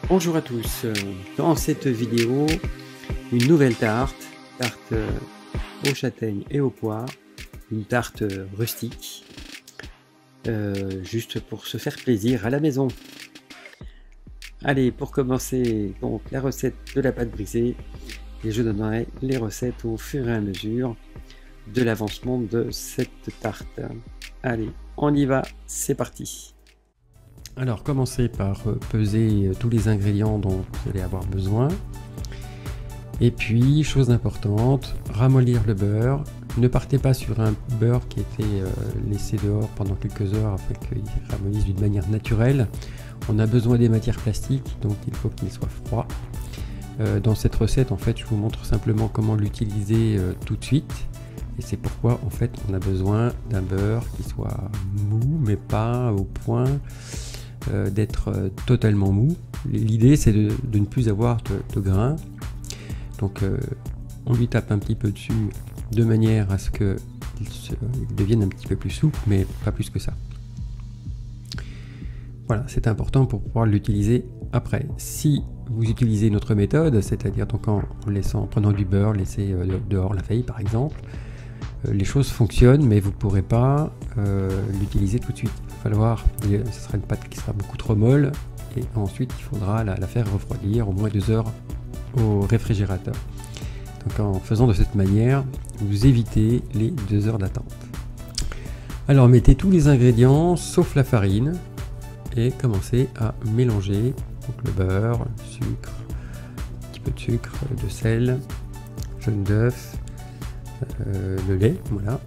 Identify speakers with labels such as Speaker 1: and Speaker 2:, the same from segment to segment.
Speaker 1: Bonjour à tous, dans cette vidéo, une nouvelle tarte aux châtaignes et aux poires, une tarte rustique, juste pour se faire plaisir à la maison. Allez, pour commencer, donc la recette de la pâte brisée, et je donnerai les recettes au fur et à mesure de l'avancement de cette tarte. Allez, on y va, c'est parti. Alors, commencez par peser tous les ingrédients dont vous allez avoir besoin. Et puis, chose importante, ramollir le beurre. Ne partez pas sur un beurre qui était laissé dehors pendant quelques heures afin qu'il ramollisse d'une manière naturelle. On a besoin des matières plastiques, donc il faut qu'il soit froid. Dans cette recette, en fait, je vous montre simplement comment l'utiliser tout de suite. Et c'est pourquoi, en fait, on a besoin d'un beurre qui soit mou, mais pas au point d'être totalement mou. L'idée, c'est de ne plus avoir de grains. Donc, on lui tape un petit peu dessus de manière à ce qu'il devienne un petit peu plus souple, mais pas plus que ça. Voilà, c'est important pour pouvoir l'utiliser après. Si vous utilisez notre méthode, c'est-à-dire donc en prenant du beurre, laisser dehors la feuille par exemple, les choses fonctionnent, mais vous ne pourrez pas l'utiliser tout de suite. Ce sera une pâte qui sera beaucoup trop molle, et ensuite il faudra la faire refroidir au moins 2 heures au réfrigérateur. Donc en faisant de cette manière, vous évitez les 2 heures d'attente. Alors mettez tous les ingrédients sauf la farine et commencez à mélanger donc le beurre, le sucre, un petit peu de sucre, de sel, jaune d'œuf, le lait, voilà.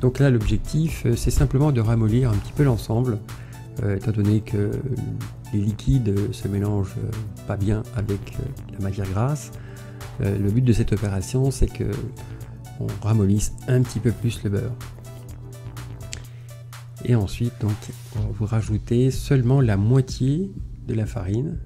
Speaker 1: Donc là l'objectif c'est simplement de ramollir un petit peu l'ensemble, étant donné que les liquides se mélangent pas bien avec la matière grasse. Le but de cette opération c'est que on ramollisse un petit peu plus le beurre. Et ensuite donc vous rajoutez seulement la moitié de la farine.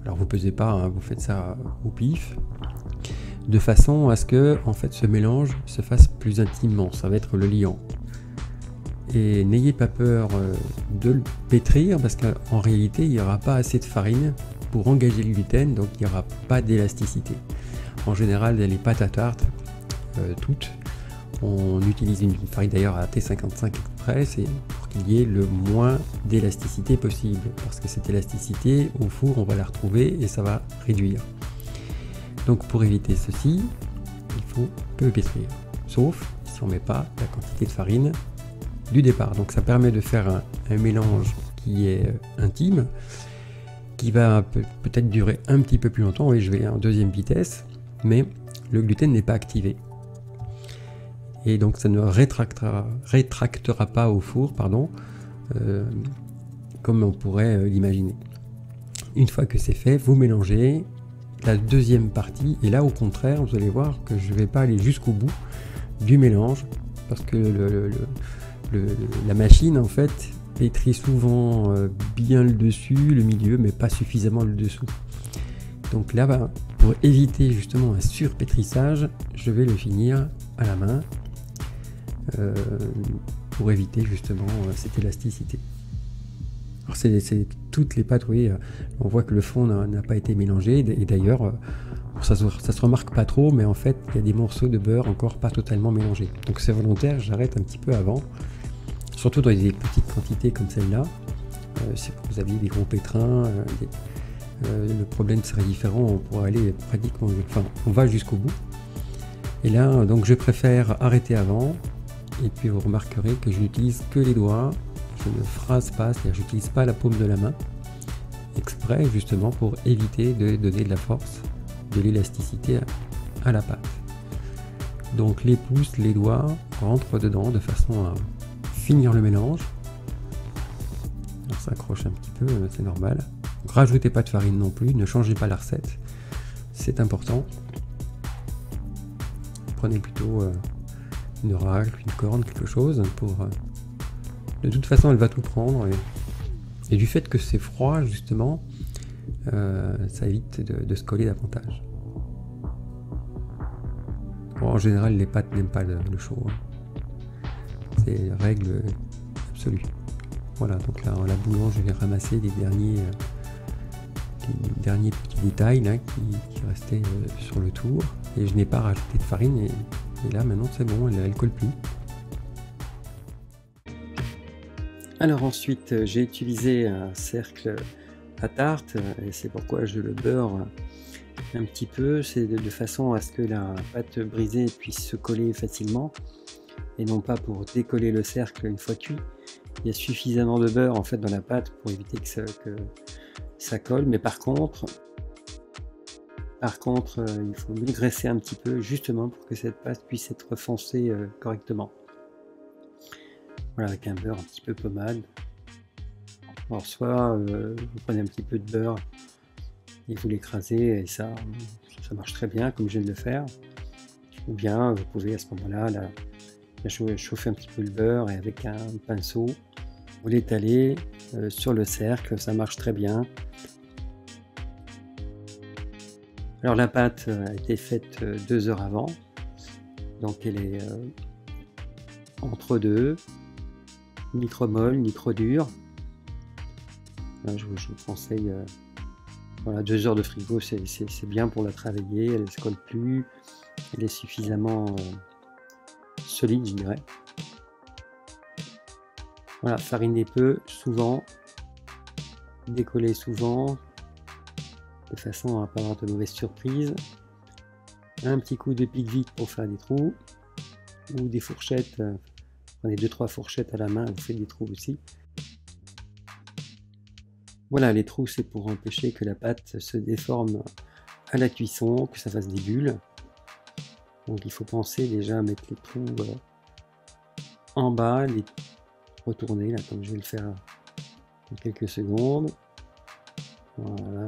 Speaker 1: Alors vous pesez pas, hein, vous faites ça au pif, de façon à ce que en fait ce mélange se fasse plus intimement, ça va être le liant. Et n'ayez pas peur de le pétrir parce qu'en réalité il n'y aura pas assez de farine pour engager le gluten, donc il n'y aura pas d'élasticité. En général les pâtes à tarte, toutes, on utilise une farine d'ailleurs à T55 Express et pour qu'il y ait le moins d'élasticité possible, parce que cette élasticité au four on va la retrouver et ça va réduire. Donc pour éviter ceci, il faut peu pétrir, sauf si on ne met pas la quantité de farine du départ. Donc ça permet de faire un mélange qui est intime, qui va peut-être durer un petit peu plus longtemps. Oui, je vais en deuxième vitesse, mais le gluten n'est pas activé. Et donc ça ne rétractera pas au four, pardon, comme on pourrait l'imaginer. Une fois que c'est fait, vous mélangez la deuxième partie, et là au contraire vous allez voir que je ne vais pas aller jusqu'au bout du mélange parce que la machine en fait pétrit souvent bien le dessus, le milieu, mais pas suffisamment le dessous. Donc là pour éviter justement un surpétrissage, je vais le finir à la main pour éviter justement cette élasticité. Alors c'est toutes les pâtes, vous voyez, on voit que le fond n'a pas été mélangé, et d'ailleurs ça se remarque pas trop, mais en fait il y a des morceaux de beurre encore pas totalement mélangés. Donc c'est volontaire, j'arrête un petit peu avant, surtout dans des petites quantités comme celle-là. Si vous aviez des gros pétrins, le problème serait différent, on pourrait aller pratiquement, enfin on va jusqu'au bout. Et là donc je préfère arrêter avant, et puis vous remarquerez que je n'utilise que les doigts. Je ne phrase pas, c'est-à-dire j'utilise pas la paume de la main, exprès justement pour éviter de donner de la force, de l'élasticité à la pâte. Donc les pouces, les doigts rentrent dedans de façon à finir le mélange. On s'accroche un petit peu, c'est normal. Donc, rajoutez pas de farine non plus, ne changez pas la recette, c'est important. Prenez plutôt une racle, une corne, quelque chose pour... De toute façon, elle va tout prendre, et du fait que c'est froid, justement, ça évite de se coller davantage. Bon, en général, les pâtes n'aiment pas le chaud. Hein. C'est règle absolue. Voilà, donc là, la boulange, je vais ramasser les dernier petit détail là qui restait sur le tour. Et je n'ai pas rajouté de farine et là maintenant c'est bon, elle colle plus. Alors ensuite j'ai utilisé un cercle à tarte et c'est pourquoi je le beurre un petit peu, c'est de façon à ce que la pâte brisée puisse se coller facilement et non pas pour décoller le cercle une fois cuit. Il y a suffisamment de beurre en fait dans la pâte pour éviter que ça colle, mais par contre il faut le graisser un petit peu justement pour que cette pâte puisse être foncée correctement. Voilà, avec un beurre un petit peu pommade. Alors soit vous prenez un petit peu de beurre et vous l'écrasez et ça marche très bien comme je viens de le faire. Ou bien vous pouvez à ce moment-là chauffer un petit peu le beurre et avec un pinceau vous l'étalez sur le cercle, ça marche très bien. Alors la pâte a été faite 2 heures avant, donc elle est entre deux, ni trop molle ni trop dure. Là, je vous conseille voilà, 2 heures de frigo, c'est bien pour la travailler, elle ne se colle plus, elle est suffisamment solide, je dirais. Voilà, fariner peu, souvent, décoller souvent, de façon à ne pas avoir de mauvaises surprises. Un petit coup de pic vite pour faire des trous, ou des fourchettes, prenez 2-3 fourchettes à la main, vous faites des trous aussi. Voilà, les trous c'est pour empêcher que la pâte se déforme à la cuisson, que ça fasse des bulles. Donc il faut penser déjà à mettre les trous en bas, les retourner là comme je vais le faire en quelques secondes. Voilà.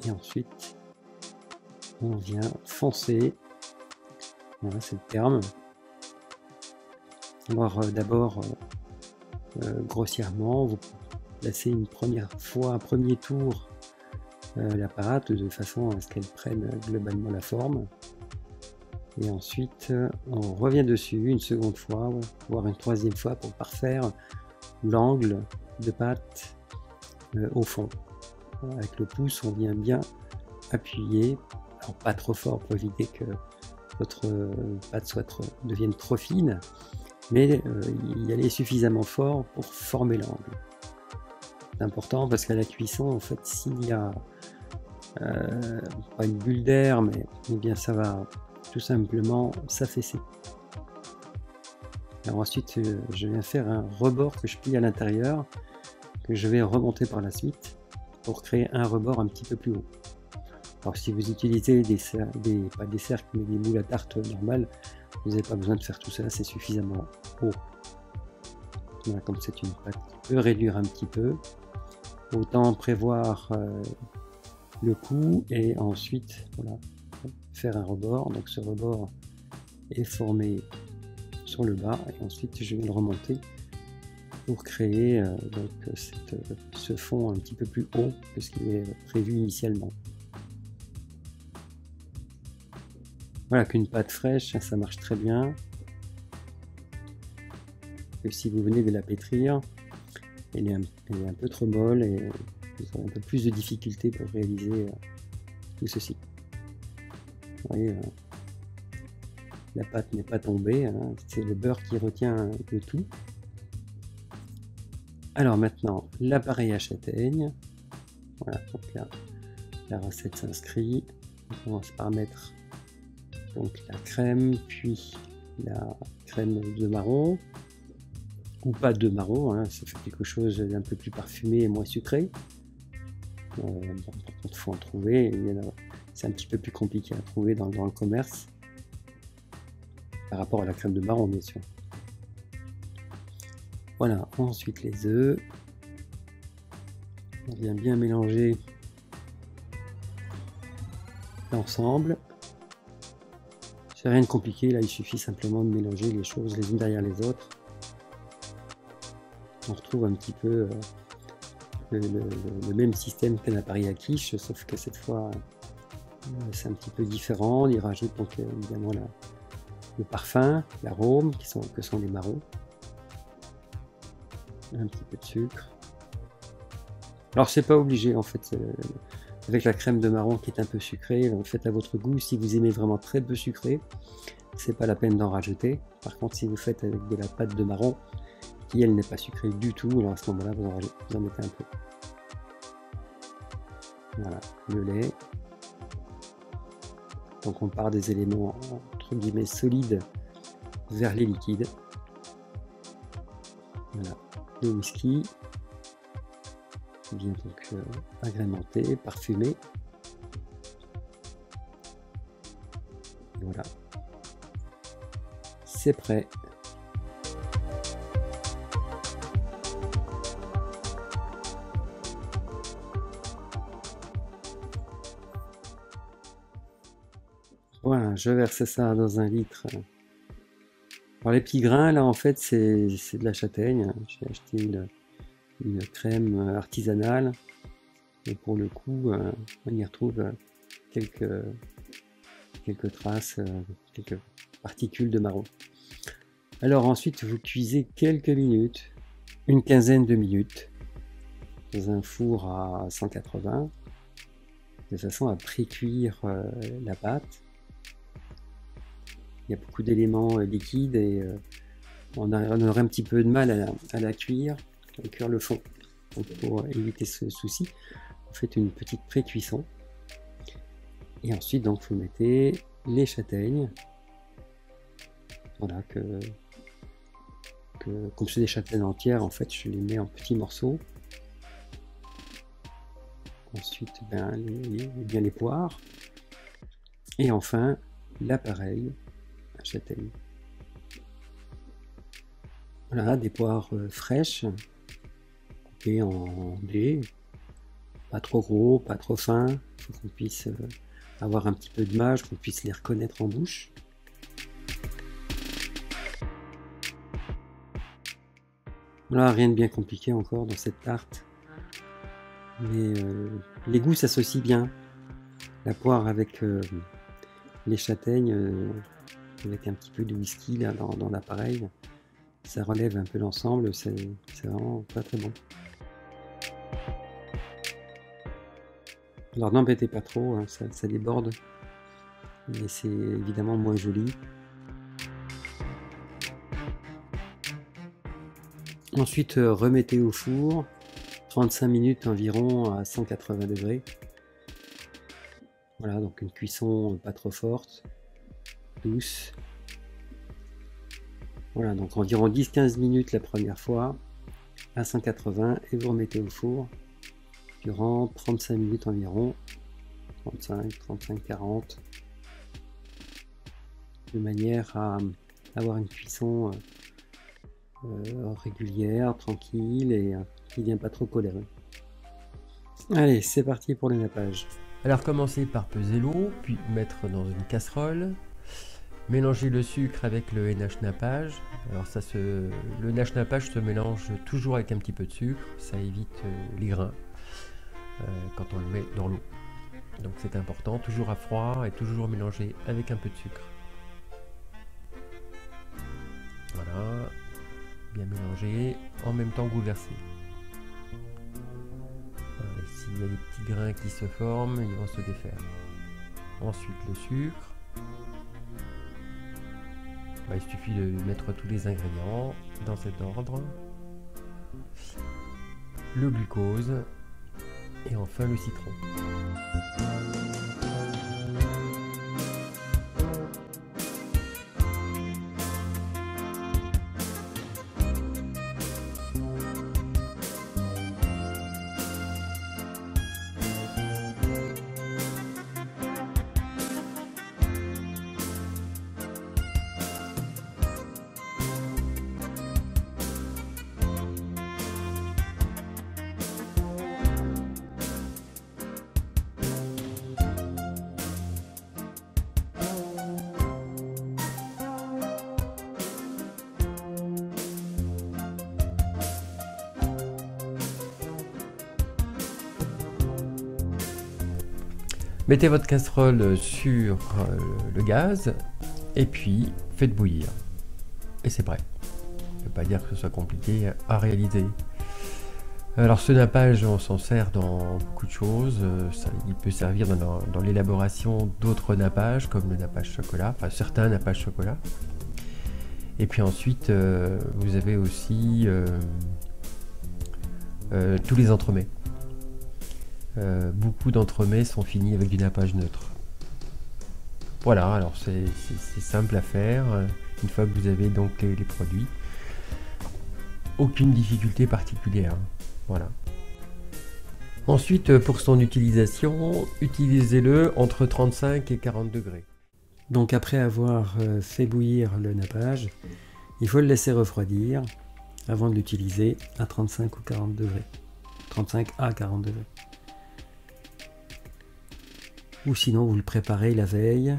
Speaker 1: Et ensuite on vient foncer. Voilà, c'est le terme. Alors d'abord grossièrement, vous placez une première fois, un premier tour la pâte de façon à ce qu'elle prenne globalement la forme. Et ensuite on revient dessus une seconde fois, voire une troisième fois pour parfaire l'angle de pâte au fond. Avec le pouce on vient bien appuyer, alors pas trop fort pour éviter que votre pâte devienne trop fine, mais y aller suffisamment fort pour former l'angle. C'est important parce qu'à la cuisson, en fait, s'il y a pas une bulle d'air, mais eh bien ça va tout simplement s'affaisser. Alors ensuite, je viens faire un rebord que je plie à l'intérieur, que je vais remonter par la suite pour créer un rebord un petit peu plus haut. Alors si vous utilisez pas des cercles mais des moules à tarte normales, vous n'avez pas besoin de faire tout ça, c'est suffisamment haut. Voilà, comme c'est une pâte qui peut réduire un petit peu, autant prévoir le coup et ensuite voilà, faire un rebord. Donc ce rebord est formé sur le bas et ensuite je vais le remonter pour créer donc ce fond un petit peu plus haut que ce qui est prévu initialement. Voilà, qu'une pâte fraîche, ça marche très bien. Que si vous venez de la pétrir, elle est un peu trop molle et vous aurez un peu plus de difficulté pour réaliser tout ceci. Vous voyez, la pâte n'est pas tombée, hein, c'est le beurre qui retient le tout. Alors maintenant, l'appareil à châtaigne. Voilà, donc là, la recette s'inscrit. On commence par mettre donc la crème, puis la crème de marron, ou pas de marron, hein, ça fait quelque chose d'un peu plus parfumé et moins sucré. Bon, par contre, il faut en trouver, c'est un petit peu plus compliqué à trouver dans le commerce, par rapport à la crème de marron, bien sûr. Voilà, ensuite les œufs. On vient bien mélanger l'ensemble. C'est rien de compliqué, là il suffit simplement de mélanger les choses les unes derrière les autres. On retrouve un petit peu le même système qu'un appareil à quiche, sauf que cette fois c'est un petit peu différent. On y rajoute donc évidemment le parfum, l'arôme que sont les marrons. Un petit peu de sucre. Alors c'est pas obligé en fait, avec la crème de marron qui est un peu sucrée, faites à votre goût. Si vous aimez vraiment très peu sucré, c'est pas la peine d'en rajouter. Par contre, si vous faites avec de la pâte de marron qui elle n'est pas sucrée du tout, alors à ce moment-là vous en mettez un peu. Voilà, le lait. Donc on part des éléments entre guillemets solides vers les liquides. Voilà, le whisky qui vient donc agrémenter, parfumer. Et voilà, c'est prêt. Voilà, je verse ça dans un litre. Alors les petits grains là en fait c'est de la châtaigne. J'ai acheté une crème artisanale et pour le coup on y retrouve quelques traces, quelques particules de marron. Alors ensuite vous cuisez quelques minutes, une quinzaine de minutes dans un four à 180 de façon à pré-cuire la pâte. Il y a beaucoup d'éléments liquides et on aurait un petit peu de mal à la cuire, à cuire le fond. Donc pour éviter ce souci, vous faites une petite pré-cuisson. Et ensuite, donc, vous mettez les châtaignes. Voilà, comme c'est des châtaignes entières, en fait, je les mets en petits morceaux. Ensuite, bien les poires. Et enfin, l'appareil à châtaigne. Voilà, des poires fraîches, coupées en dés, pas trop gros, pas trop fin, il faut qu'on puisse avoir un petit peu de mâche, qu'on puisse les reconnaître en bouche. Voilà, rien de bien compliqué encore dans cette tarte, mais les goûts s'associent bien. La poire avec les châtaignes, avec un petit peu de whisky là dans l'appareil, ça relève un peu l'ensemble, c'est vraiment pas très bon. Alors n'embêtez pas trop, hein, ça déborde, mais c'est évidemment moins joli. Ensuite remettez au four, 35 minutes environ à 180 degrés. Voilà, donc une cuisson pas trop forte, douce. Voilà, donc environ 10-15 minutes la première fois à 180 et vous remettez au four durant 35 minutes environ, 35-40, de manière à avoir une cuisson régulière, tranquille et qui ne vient pas trop colérer. Allez, c'est parti pour le nappage. Alors commencez par peser l'eau, puis mettre dans une casserole. Mélanger le sucre avec le NH nappage. Alors le NH nappage se mélange toujours avec un petit peu de sucre, ça évite les grains quand on le met dans l'eau. Donc c'est important, toujours à froid et toujours mélangé avec un peu de sucre. Voilà, bien mélangé, en même temps que vous versez. Voilà, s'il y a des petits grains qui se forment, ils vont se défaire. Ensuite le sucre. Il suffit de mettre tous les ingrédients dans cet ordre. Le glucose et enfin le citron. Mettez votre casserole sur le gaz et puis faites bouillir. Et c'est prêt. Ça ne veut pas dire que ce soit compliqué à réaliser. Alors ce nappage, on s'en sert dans beaucoup de choses. Il peut servir dans l'élaboration d'autres nappages, comme le nappage chocolat, enfin certains nappages chocolat. Et puis ensuite, vous avez aussi tous les entremets. Beaucoup d'entremets sont finis avec du nappage neutre. Voilà, alors c'est simple à faire. Une fois que vous avez donc les produits, aucune difficulté particulière. Voilà. Ensuite, pour son utilisation, utilisez-le entre 35 et 40 degrés. Donc après avoir fait bouillir le nappage, il faut le laisser refroidir avant de l'utiliser à 35 ou 40 degrés. 35 à 40 degrés. Ou sinon vous le préparez la veille.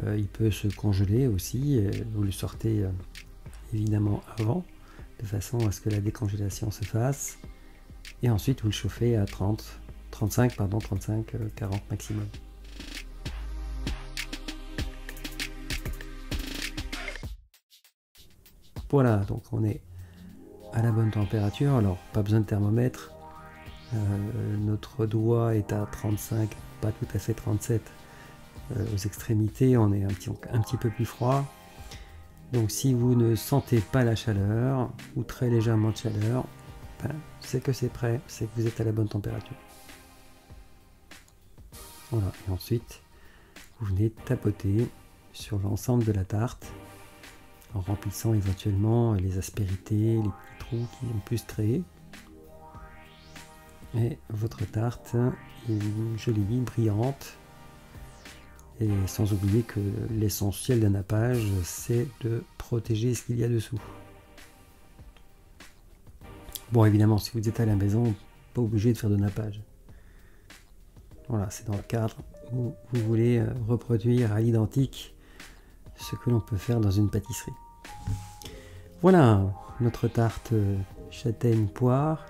Speaker 1: Il peut se congeler aussi. Vous le sortez évidemment avant, de façon à ce que la décongélation se fasse. Et ensuite vous le chauffez à 35, 40 maximum. Voilà, donc on est à la bonne température. Alors pas besoin de thermomètre. Notre doigt est à 35, pas tout à fait 37 aux extrémités. On est un petit peu plus froid. Donc si vous ne sentez pas la chaleur ou très légèrement de chaleur, c'est que c'est prêt, c'est que vous êtes à la bonne température. Voilà, et ensuite vous venez tapoter sur l'ensemble de la tarte en remplissant éventuellement les aspérités, les petits trous qui ont pu se créer. Et votre tarte est jolie, brillante. Et sans oublier que l'essentiel d'un nappage, c'est de protéger ce qu'il y a dessous. Bon, évidemment, si vous êtes à la maison, pas obligé de faire de nappage. Voilà, c'est dans le cadre où vous voulez reproduire à l'identique ce que l'on peut faire dans une pâtisserie. Voilà, notre tarte châtaigne poire.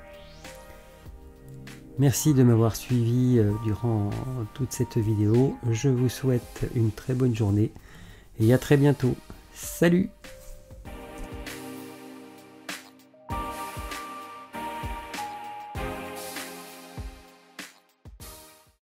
Speaker 1: Merci de m'avoir suivi durant toute cette vidéo. Je vous souhaite une très bonne journée et à très bientôt. Salut!